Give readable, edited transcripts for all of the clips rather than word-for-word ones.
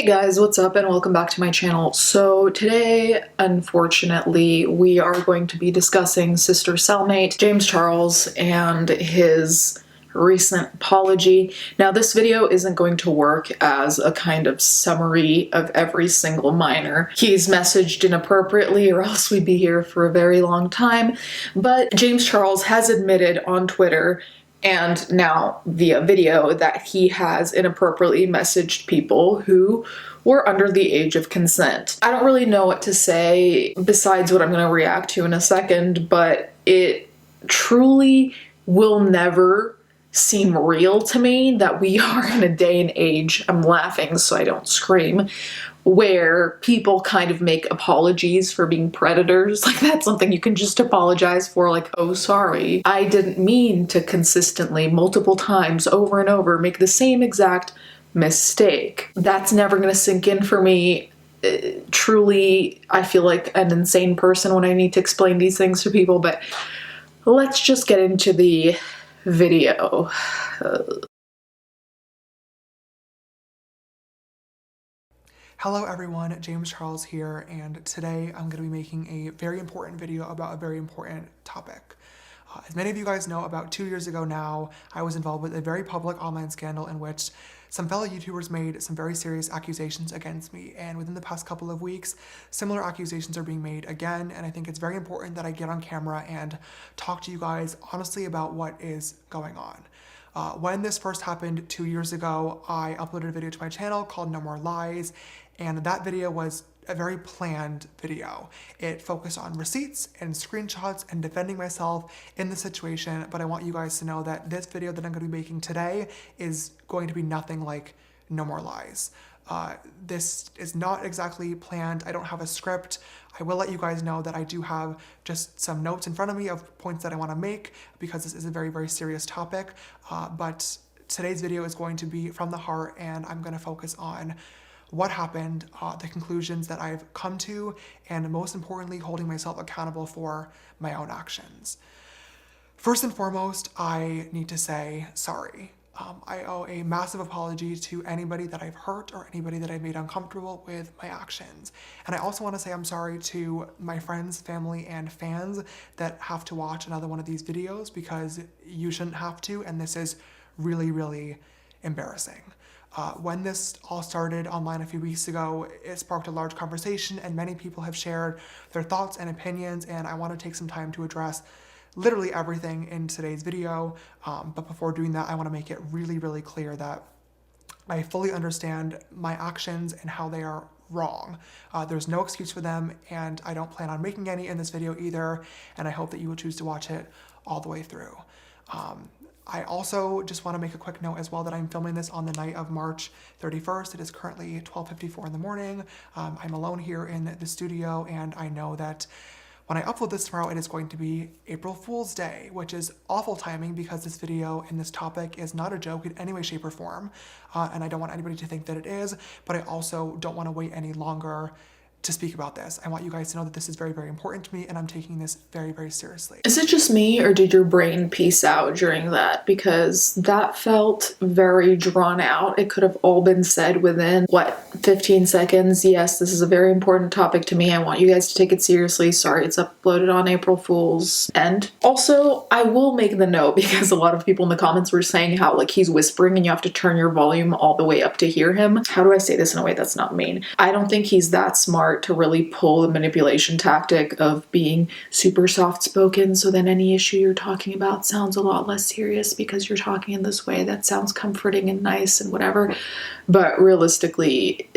guys, what's up and welcome back to my channel. So today, unfortunately, we are going to be discussing sister cellmate James Charles and his recent apology. Now this video isn't going to work as a kind of summary of every single minor he's messaged inappropriately, or else we'd be here for a very long time, but James Charles has admitted on Twitter and now via video that he has inappropriately messaged people who were under the age of consent. I don't really know what to say besides what I'm going to react to in a second, but it truly will never seem real to me that we are in a day and age, I'm laughing so I don't scream, where people kind of make apologies for being predators. Like, that's something you can just apologize for, like, oh sorry, I didn't mean to consistently, multiple times, over and over, make the same exact mistake. That's never gonna sink in for me. Truly, I feel like an insane person when I need to explain these things to people, but let's just get into the video. Hello everyone, James Charles here, and today I'm going to be making a very important video about a very important topic. As many of you guys know, about 2 years ago now, I was involved with a very public online scandal in which some fellow YouTubers made some very serious accusations against me, and within the past couple of weeks, similar accusations are being made again, and I think it's very important that I get on camera and talk to you guys honestly about what is going on. When this first happened 2 years ago, I uploaded a video to my channel called No More Lies, and that video was a very planned video. It focused on receipts and screenshots and defending myself in the situation, but I want you guys to know that this video that I'm going to be making today is going to be nothing like No More Lies. This is not exactly planned. I don't have a script. I will let you guys know that I do have just some notes in front of me of points that I want to make because this is a very, very serious topic. But today's video is going to be from the heart, and I'm going to focus on what happened, the conclusions that I've come to, and most importantly, holding myself accountable for my own actions. First and foremost, I need to say sorry. I owe a massive apology to anybody that I've hurt or anybody that I've made uncomfortable with my actions. And I also want to say I'm sorry to my friends, family, and fans that have to watch another one of these videos, because you shouldn't have to, and this is really, really embarrassing. When this all started online a few weeks ago, it sparked a large conversation, and many people have shared their thoughts and opinions, and I want to take some time to address literally everything in today's video. But before doing that, I want to make it really, really clear that I fully understand my actions and how they are wrong. There's no excuse for them, and I don't plan on making any in this video either, and I hope that you will choose to watch it all the way through. I also just want to make a quick note as well that I'm filming this on the night of March 31st. It is currently 12:54 in the morning. I'm alone here in the studio, and I know that when I upload this tomorrow, it is going to be April Fool's Day, which is awful timing because this video and this topic is not a joke in any way, shape, or form. And I don't want anybody to think that it is, but I also don't want to wait any longer to speak about this. I want you guys to know that this is very, very important to me, and I'm taking this very, very seriously. Is it just me, or did your brain peace out during that? Because that felt very drawn out. It could have all been said within, what, 15 seconds? Yes, this is a very important topic to me. I want you guys to take it seriously. Sorry, it's uploaded on April Fool's End. Also, I will make the note, because a lot of people in the comments were saying how, like, he's whispering and you have to turn your volume all the way up to hear him. How do I say this in a way that's not mean? I don't think he's that smart to really pull the manipulation tactic of being super soft-spoken, so then any issue you're talking about sounds a lot less serious because you're talking in this way that sounds comforting and nice and whatever. But realistically,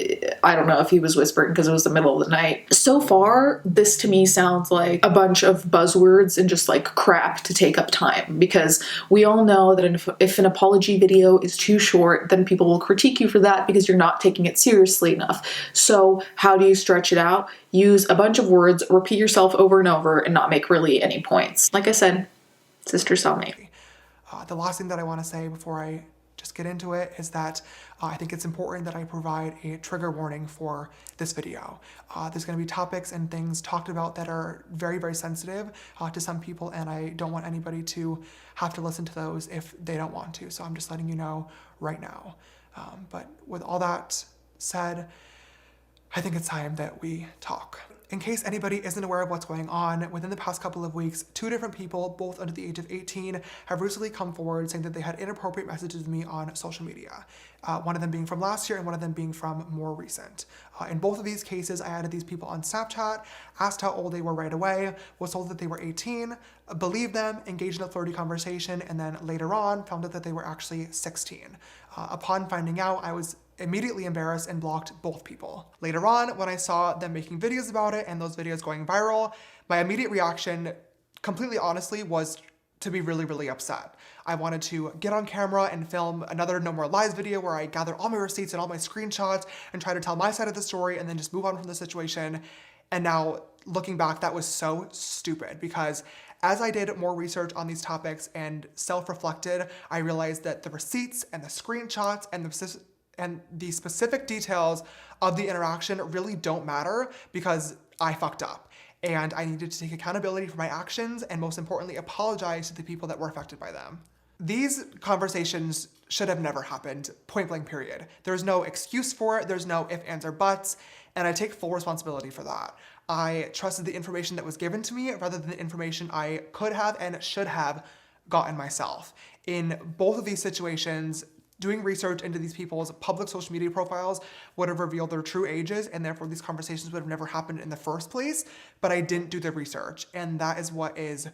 I don't know if he was whispering because it was the middle of the night. So far, this to me sounds like a bunch of buzzwords and just like crap to take up time, because we all know that if an apology video is too short, then people will critique you for that because you're not taking it seriously enough. So how do you stretch it out? Use a bunch of words, repeat yourself over and over, and not make really any points. Like I said, sister cellmate. The last thing that I want to say before I just get into it is that I think it's important that I provide a trigger warning for this video. There's going to be topics and things talked about that are very, very sensitive to some people, and I don't want anybody to have to listen to those if they don't want to. So I'm just letting you know right now. But with all that said, I think it's time that we talk. In case anybody isn't aware of what's going on, within the past couple of weeks, two different people, both under the age of 18, have recently come forward saying that they had inappropriate messages with me on social media. One of them being from last year and one of them being from more recent. In both of these cases, I added these people on Snapchat, asked how old they were right away, was told that they were 18, believed them, engaged in a flirty conversation, and then later on found out that they were actually 16. Upon finding out, I was immediately embarrassed and blocked both people. Later on, when I saw them making videos about it and those videos going viral, my immediate reaction, completely honestly, was to be really, really upset. I wanted to get on camera and film another No More Lies video where I gather all my receipts and all my screenshots and try to tell my side of the story and then just move on from the situation. And now, looking back, that was so stupid because as I did more research on these topics and self-reflected, I realized that the receipts and the screenshots and the specific details of the interaction really don't matter because I fucked up. And I needed to take accountability for my actions and most importantly, apologize to the people that were affected by them. These conversations should have never happened, point blank period. There's no excuse for it, there's no ifs, ands, or buts, and I take full responsibility for that. I trusted the information that was given to me rather than the information I could have and should have gotten myself. In both of these situations, doing research into these people's public social media profiles would have revealed their true ages, and therefore these conversations would have never happened in the first place, but I didn't do the research, and that is what is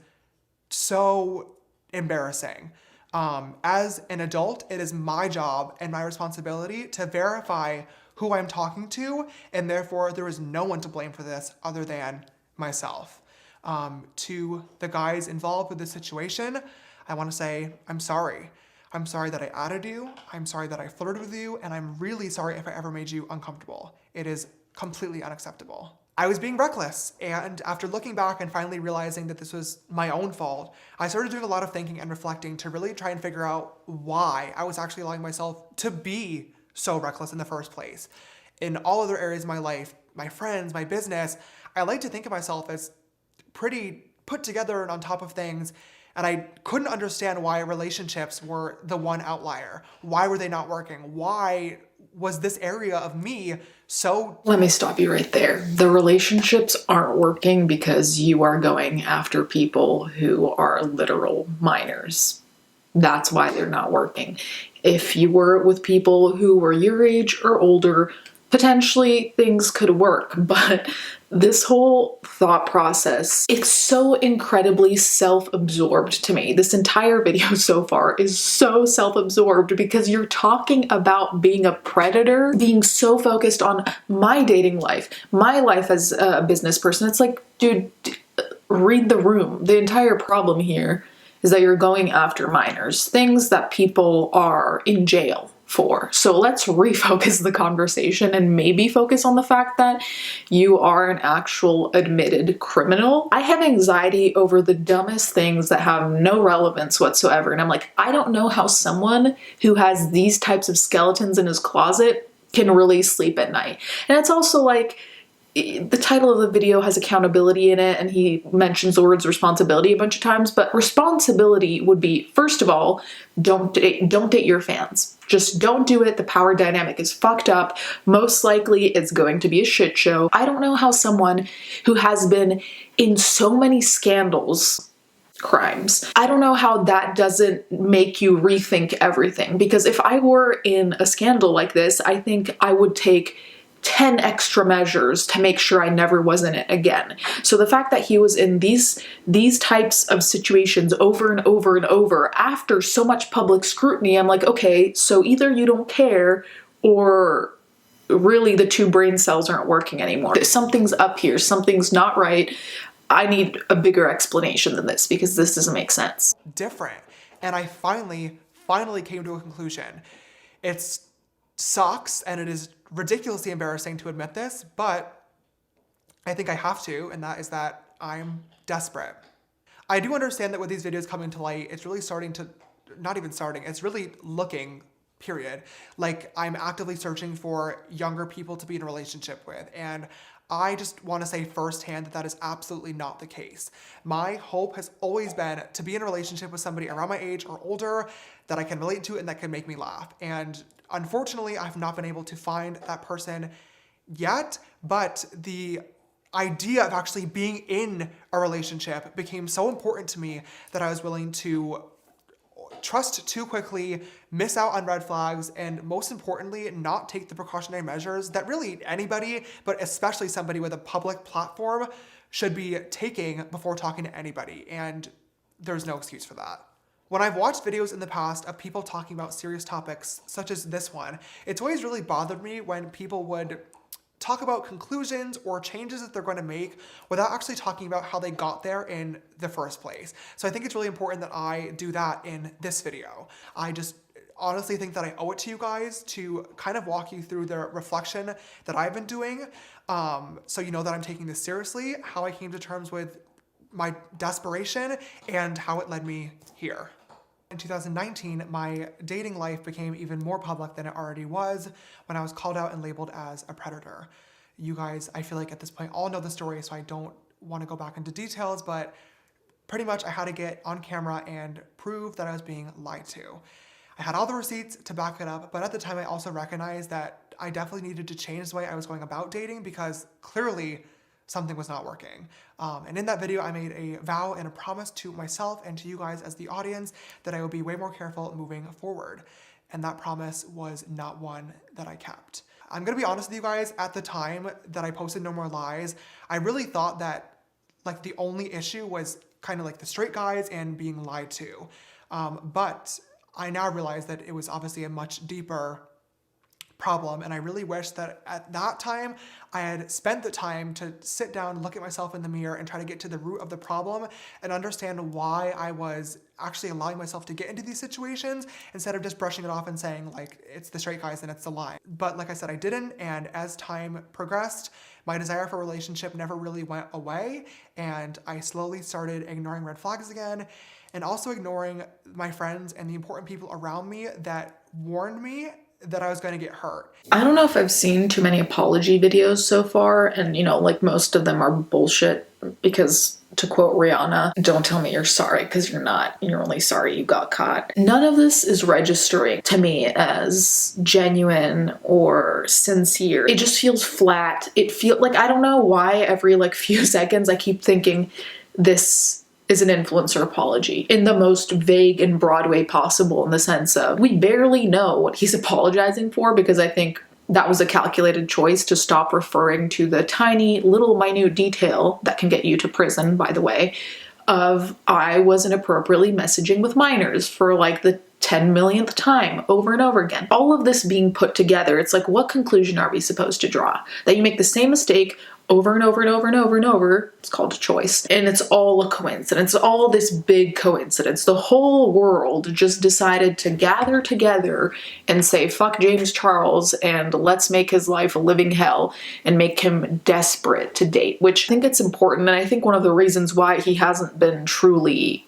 so embarrassing. As an adult, it is my job and my responsibility to verify who I'm talking to, and therefore there is no one to blame for this other than myself. To the guys involved with this situation, I want to say, I'm sorry. I'm sorry that I added you, I'm sorry that I flirted with you, and I'm really sorry if I ever made you uncomfortable. It is completely unacceptable. I was being reckless, and after looking back and finally realizing that this was my own fault, I started doing a lot of thinking and reflecting to really try and figure out why I was actually allowing myself to be so reckless in the first place. In all other areas of my life, my friends, my business, I like to think of myself as pretty put together and on top of things, and I couldn't understand why relationships were the one outlier. Why were they not working? Why was this area of me so... Let me stop you right there. The relationships aren't working because you are going after people who are literal minors. That's why they're not working. If you were with people who were your age or older, potentially things could work, but this whole thought process, it's so incredibly self-absorbed to me. This entire video so far is so self-absorbed because you're talking about being a predator, being so focused on my dating life, my life as a business person. It's like, dude, read the room. The entire problem here is that you're going after minors, things that people are in jail for. So let's refocus the conversation and maybe focus on the fact that you are an actual admitted criminal. I have anxiety over the dumbest things that have no relevance whatsoever. And I'm like, I don't know how someone who has these types of skeletons in his closet can really sleep at night. And it's also like, the title of the video has accountability in it, and he mentions the words responsibility a bunch of times, but responsibility would be, first of all, don't date your fans. Just don't do it. The power dynamic is fucked up. Most likely it's going to be a shit show. I don't know how someone who has been in so many scandals, crimes, I don't know how that doesn't make you rethink everything. Because if I were in a scandal like this, I think I would take 10 extra measures to make sure I never was in it again. So the fact that he was in these types of situations over and over and over after so much public scrutiny, I'm like, okay, so either you don't care or really the two brain cells aren't working anymore. Something's up here, something's not right. I need a bigger explanation than this because this doesn't make sense. Different. And I finally came to a conclusion. It sucks and it is ridiculously embarrassing to admit this, but I think I have to, and that is that I'm desperate. I do understand that with these videos coming to light, it's really starting to, not even starting, it's really looking, period, like I'm actively searching for younger people to be in a relationship with, and I just want to say firsthand that that is absolutely not the case. My hope has always been to be in a relationship with somebody around my age or older that I can relate to and that can make me laugh. And unfortunately, I've not been able to find that person yet, but the idea of actually being in a relationship became so important to me that I was willing to trust too quickly, miss out on red flags, and most importantly, not take the precautionary measures that really anybody, but especially somebody with a public platform, should be taking before talking to anybody. And there's no excuse for that. When I've watched videos in the past of people talking about serious topics, such as this one, it's always really bothered me when people would talk about conclusions or changes that they're going to make without actually talking about how they got there in the first place. So I think it's really important that I do that in this video. I just honestly think that I owe it to you guys to kind of walk you through the reflection that I've been doing, so you know that I'm taking this seriously, how I came to terms with my desperation, and how it led me here. In 2019, my dating life became even more public than it already was when I was called out and labeled as a predator. You guys, I feel like at this point, all know the story, so I don't want to go back into details, but pretty much I had to get on camera and prove that I was being lied to. I had all the receipts to back it up, but at the time I also recognized that I definitely needed to change the way I was going about dating because clearly something was not working. And in that video, I made a vow and a promise to myself and to you guys as the audience that I would be way more careful moving forward. And that promise was not one that I kept. I'm gonna be honest with you guys, at the time that I posted No More Lies, I really thought that like the only issue was kind of like the straight guys and being lied to. But I now realize that it was obviously a much deeper problem, and I really wish that at that time I had spent the time to sit down, look at myself in the mirror, and try to get to the root of the problem and understand why I was actually allowing myself to get into these situations instead of just brushing it off and saying like it's the straight guys and it's the lie. But like I said, I didn't, and as time progressed, my desire for a relationship never really went away, and I slowly started ignoring red flags again, and also ignoring my friends and the important people around me that warned me that I was going to get hurt. I don't know if I've seen too many apology videos so far, and like most of them are bullshit because, to quote Rihanna, don't tell me you're sorry because you're not. You're only sorry you got caught. None of this is registering to me as genuine or sincere. It just feels flat. It feels like, I don't know why every few seconds I keep thinking this is an influencer apology in the most vague and broad way possible, in the sense of we barely know what he's apologizing for, because I think that was a calculated choice to stop referring to the tiny little minute detail that can get you to prison, by the way, of I was inappropriately messaging with minors for the 10 millionth time over and over again. All of this being put together, it's like, what conclusion are we supposed to draw? That you make the same mistake over and over and over and over and over. It's called a choice. And it's all a coincidence, all this big coincidence. The whole world just decided to gather together and say, fuck James Charles, and let's make his life a living hell and make him desperate to date, which I think it's important. And I think one of the reasons why he hasn't been truly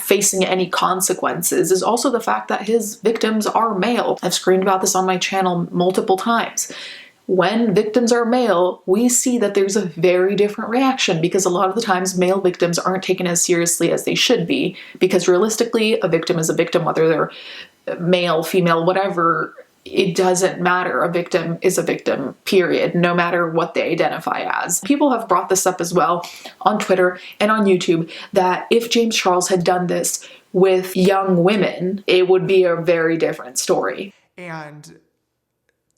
facing any consequences is also the fact that his victims are male. I've screamed about this on my channel multiple times. When victims are male, we see that there's a very different reaction, because a lot of the times male victims aren't taken as seriously as they should be, because realistically, a victim is a victim, whether they're male, female, whatever. It doesn't matter. A victim is a victim, period, no matter what they identify as. People have brought this up as well on Twitter and on YouTube, that if James Charles had done this with young women, it would be a very different story. And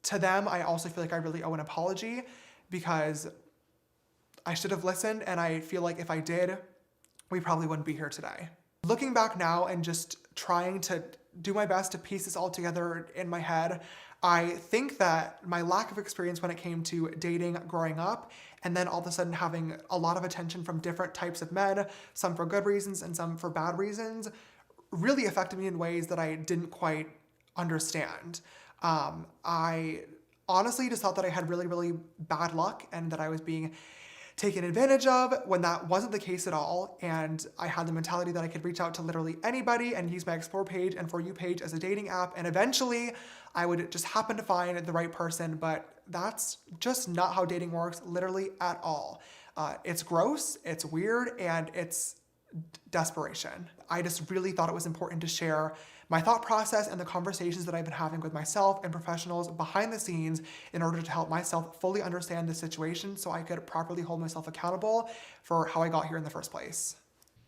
to them, I also feel like I really owe an apology, because I should have listened, and I feel like if I did, we probably wouldn't be here today. Looking back now and just trying to do my best to piece this all together in my head, I think that my lack of experience when it came to dating growing up, and then all of a sudden having a lot of attention from different types of men, some for good reasons and some for bad reasons, really affected me in ways that I didn't quite understand. I honestly just thought that I had really, really bad luck and that I was being taken advantage of when that wasn't the case at all. And I had the mentality that I could reach out to literally anybody and use my Explore page and For You page as a dating app. And eventually I would just happen to find the right person. But that's just not how dating works, literally at all. It's gross, it's weird, and it's desperation. I just really thought it was important to share my thought process and the conversations that I've been having with myself and professionals behind the scenes in order to help myself fully understand the situation so I could properly hold myself accountable for how I got here in the first place.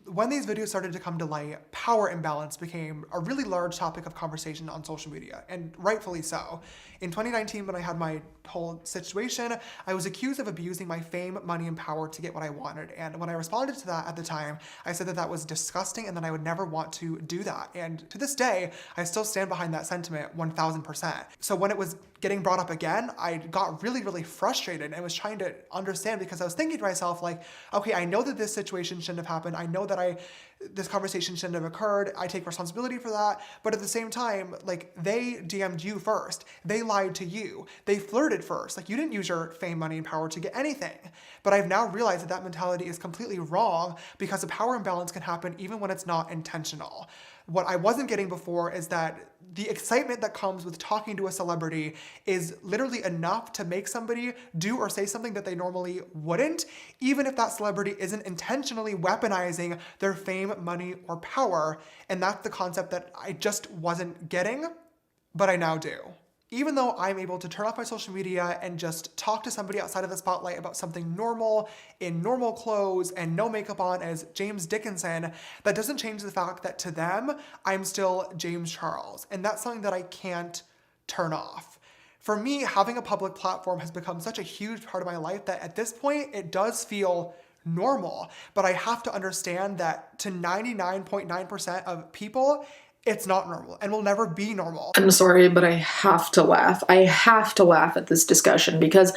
When these videos started to come to light, power imbalance became a really large topic of conversation on social media, and rightfully so. In 2019, when I had my whole situation, I was accused of abusing my fame, money, and power to get what I wanted. And when I responded to that at the time, I said that that was disgusting and that I would never want to do that. And to this day, I still stand behind that sentiment 1000%. So when it was getting brought up again, I got really, really frustrated and was trying to understand, because I was thinking to myself, like, okay, I know that this situation shouldn't have happened. I know that this conversation shouldn't have occurred. I take responsibility for that. But at the same time, like, they DM'd you first. They lied to you. They flirted first. Like, you didn't use your fame, money, and power to get anything. But I've now realized that that mentality is completely wrong, because a power imbalance can happen even when it's not intentional. What I wasn't getting before is that the excitement that comes with talking to a celebrity is literally enough to make somebody do or say something that they normally wouldn't, even if that celebrity isn't intentionally weaponizing their fame, money, or power. And that's the concept that I just wasn't getting, but I now do. Even though I'm able to turn off my social media and just talk to somebody outside of the spotlight about something normal, in normal clothes and no makeup on as James Dickinson, that doesn't change the fact that to them, I'm still James Charles. And that's something that I can't turn off. For me, having a public platform has become such a huge part of my life that at this point, it does feel normal. But I have to understand that to 99.9% of people, it's not normal and will never be normal. I'm sorry, but I have to laugh. I have to laugh at this discussion, because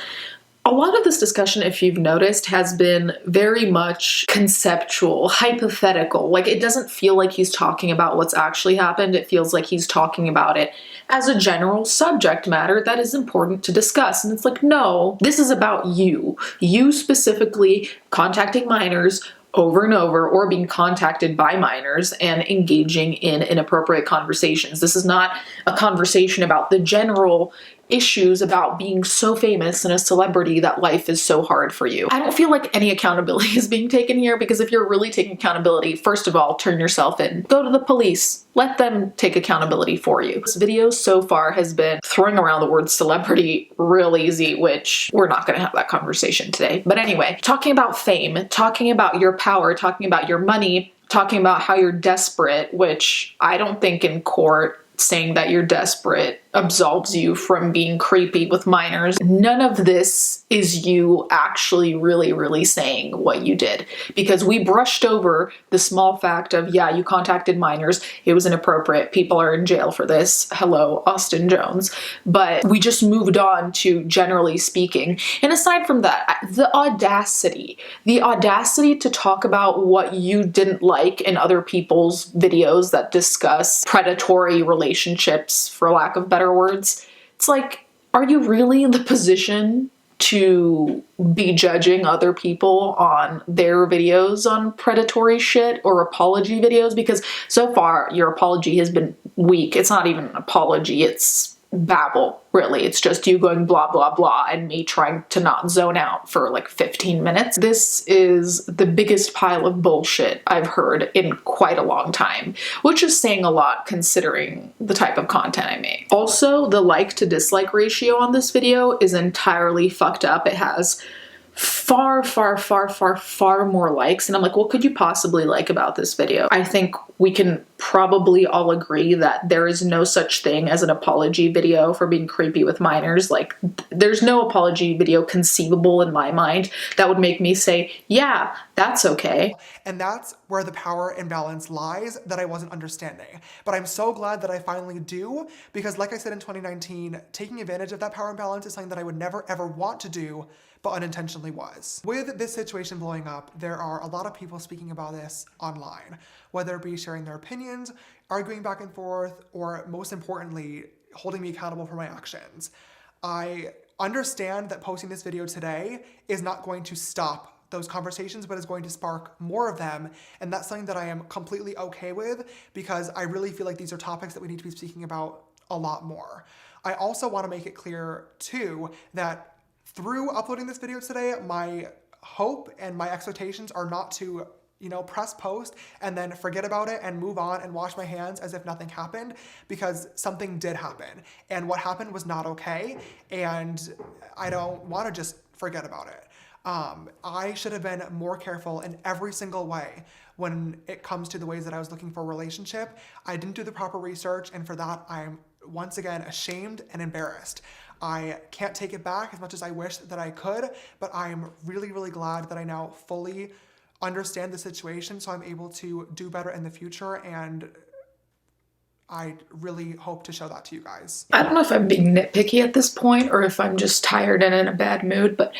a lot of this discussion, if you've noticed, has been very much conceptual, hypothetical. Like, it doesn't feel like he's talking about what's actually happened. It feels like he's talking about it as a general subject matter that is important to discuss. And it's like, no, this is about you. You specifically contacting minors over and over, or being contacted by minors and engaging in inappropriate conversations. This is not a conversation about the general issues about being so famous and a celebrity that life is so hard for you. I don't feel like any accountability is being taken here, because if you're really taking accountability, first of all, turn yourself in. Go to the police. Let them take accountability for you. This video so far has been throwing around the word celebrity real easy, which we're not going to have that conversation today. But anyway, talking about fame, talking about your power, talking about your money, talking about how you're desperate, which I don't think in court saying that you're desperate absolves you from being creepy with minors. None of this is you actually really saying what you did, because we brushed over the small fact of, yeah, you contacted minors, it was inappropriate, people are in jail for this, hello, Austin Jones, but we just moved on to generally speaking. And aside from that, the audacity to talk about what you didn't like in other people's videos that discuss predatory relationships, for lack of better words. It's like, are you really in the position to be judging other people on their videos on predatory shit or apology videos? Because so far your apology has been weak. It's not even an apology, it's babble, really. It's just you going blah blah blah and me trying to not zone out for like 15 minutes. This is the biggest pile of bullshit I've heard in quite a long time, which is saying a lot considering the type of content I make. Also, the like to dislike ratio on this video is entirely fucked up. It has far more likes, and I'm like, what could you possibly like about this video? I think we can probably all agree that there is no such thing as an apology video for being creepy with minors. Like, there's no apology video conceivable in my mind that would make me say, yeah, that's okay. And that's where the power imbalance lies that I wasn't understanding. But I'm so glad that I finally do, because like I said in 2019, taking advantage of that power imbalance is something that I would never ever want to do, but unintentionally was. With this situation blowing up, there are a lot of people speaking about this online, whether it be sharing their opinions, arguing back and forth, or most importantly, holding me accountable for my actions. I understand that posting this video today is not going to stop those conversations, but is going to spark more of them. And that's something that I am completely okay with, because I really feel like these are topics that we need to be speaking about a lot more. I also want to make it clear too that through uploading this video today, my hope and my expectations are not to press post and then forget about it and move on and wash my hands as if nothing happened, because something did happen. And what happened was not okay. And I don't want to just forget about it. I should have been more careful in every single way when it comes to the ways that I was looking for a relationship. I didn't do the proper research, and for that, I'm once again ashamed and embarrassed. I can't take it back as much as I wish that I could, but I'm really, really glad that I now fully understand the situation, so I'm able to do better in the future, and I really hope to show that to you guys. I don't know if I'm being nitpicky at this point or if I'm just tired and in a bad mood, but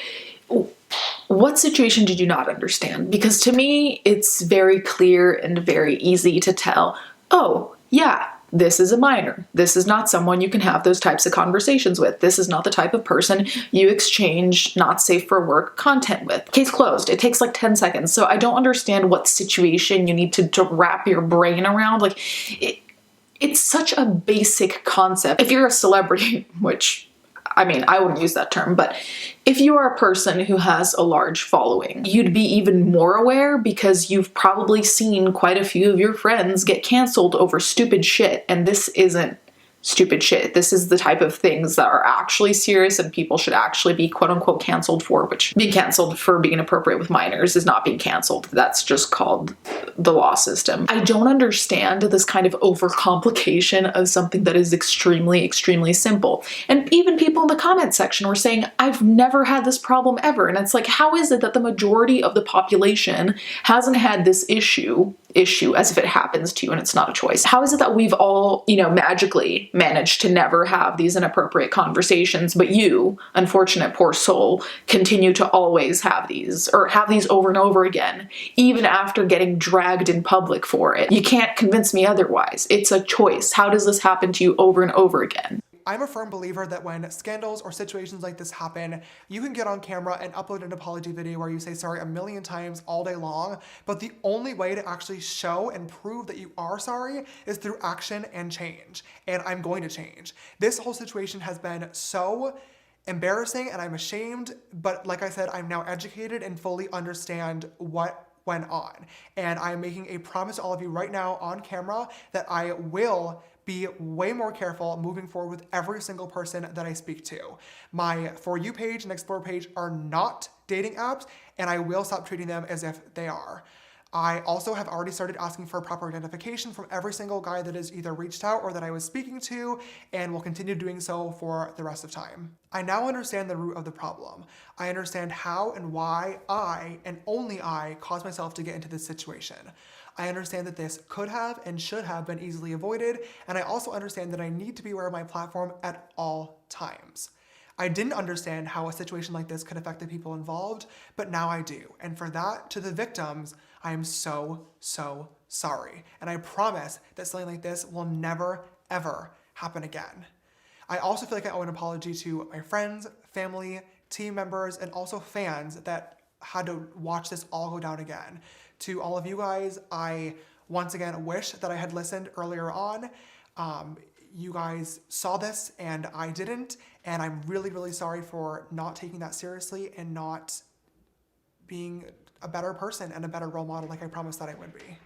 what situation did you not understand? Because to me, it's very clear and very easy to tell, oh, yeah, this is a minor. This is not someone you can have those types of conversations with. This is not the type of person you exchange not safe for work content with. Case closed. It takes like 10 seconds. So I don't understand what situation you need to wrap your brain around. Like, it's such a basic concept. If you're a celebrity, which, I mean, I wouldn't use that term, but if you are a person who has a large following, you'd be even more aware, because you've probably seen quite a few of your friends get canceled over stupid shit, and this isn't stupid shit. This is the type of things that are actually serious and people should actually be quote unquote canceled for, which being canceled for being inappropriate with minors is not being canceled. That's just called the law system. I don't understand this kind of overcomplication of something that is extremely, extremely simple. And even people in the comment section were saying, I've never had this problem ever. And it's like, how is it that the majority of the population hasn't had this issue as if it happens to you and it's not a choice? How is it that we've all, magically managed to never have these inappropriate conversations, but you, unfortunate poor soul, continue to always have these, or have these over and over again, even after getting dragged in public for it? You can't convince me otherwise. It's a choice. How does this happen to you over and over again? I'm a firm believer that when scandals or situations like this happen, you can get on camera and upload an apology video where you say sorry a million times all day long, but the only way to actually show and prove that you are sorry is through action and change. And I'm going to change. This whole situation has been so embarrassing and I'm ashamed, but like I said, I'm now educated and fully understand what went on. And I'm making a promise to all of you right now on camera that I will be way more careful moving forward with every single person that I speak to. My For You page and Explore page are not dating apps, and I will stop treating them as if they are. I also have already started asking for proper identification from every single guy that has either reached out or that I was speaking to, and will continue doing so for the rest of time. I now understand the root of the problem. I understand how and why I, and only I, caused myself to get into this situation. I understand that this could have and should have been easily avoided, and I also understand that I need to be aware of my platform at all times. I didn't understand how a situation like this could affect the people involved, but now I do. And for that, to the victims, I am so, so sorry. And I promise that something like this will never, ever happen again. I also feel like I owe an apology to my friends, family, team members, and also fans that had to watch this all go down again. To all of you guys, I once again wish that I had listened earlier on. You guys saw this and I didn't, and I'm really, really sorry for not taking that seriously and not being a better person and a better role model like I promised that I would be.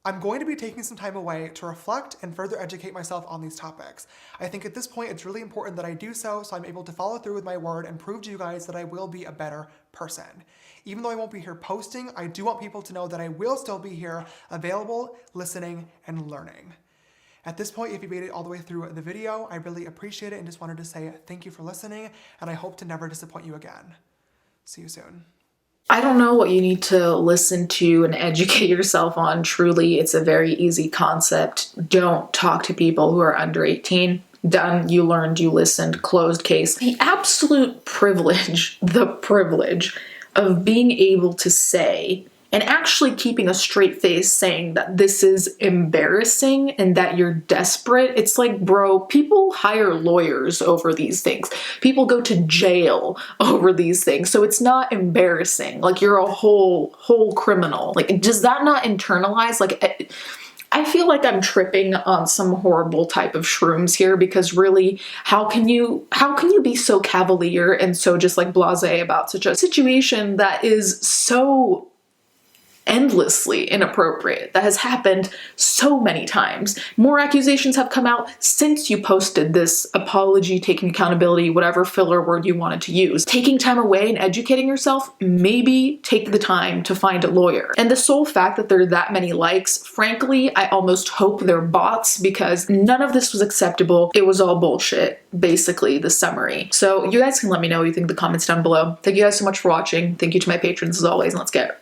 I'm going to be taking some time away to reflect and further educate myself on these topics. I think at this point it's really important that I do so I'm able to follow through with my word and prove to you guys that I will be a better person. Even though I won't be here posting, I do want people to know that I will still be here, available, listening, and learning. At this point, if you made it all the way through the video, I really appreciate it and just wanted to say thank you for listening, and I hope to never disappoint you again. See you soon. I don't know what you need to listen to and educate yourself on. Truly, it's a very easy concept. Don't talk to people who are under 18. Done, you learned, you listened, closed case. The absolute privilege, the privilege of being able to say and actually keeping a straight face saying that this is embarrassing and that you're desperate. It's like, bro, people hire lawyers over these things. People go to jail over these things. So it's not embarrassing. Like, you're a whole criminal. Like, does that not internalize? Like, I feel like I'm tripping on some horrible type of shrooms here, because really, how can you be so cavalier and so just like blasé about such a situation that is so endlessly inappropriate, that has happened so many times? More accusations have come out since you posted this apology, taking accountability, whatever filler word you wanted to use. Taking time away and educating yourself, maybe take the time to find a lawyer. And the sole fact that there are that many likes, frankly, I almost hope they're bots, because none of this was acceptable. It was all bullshit, basically, the summary. So you guys can let me know what you think in the comments down below. Thank you guys so much for watching. Thank you to my patrons as always, and let's get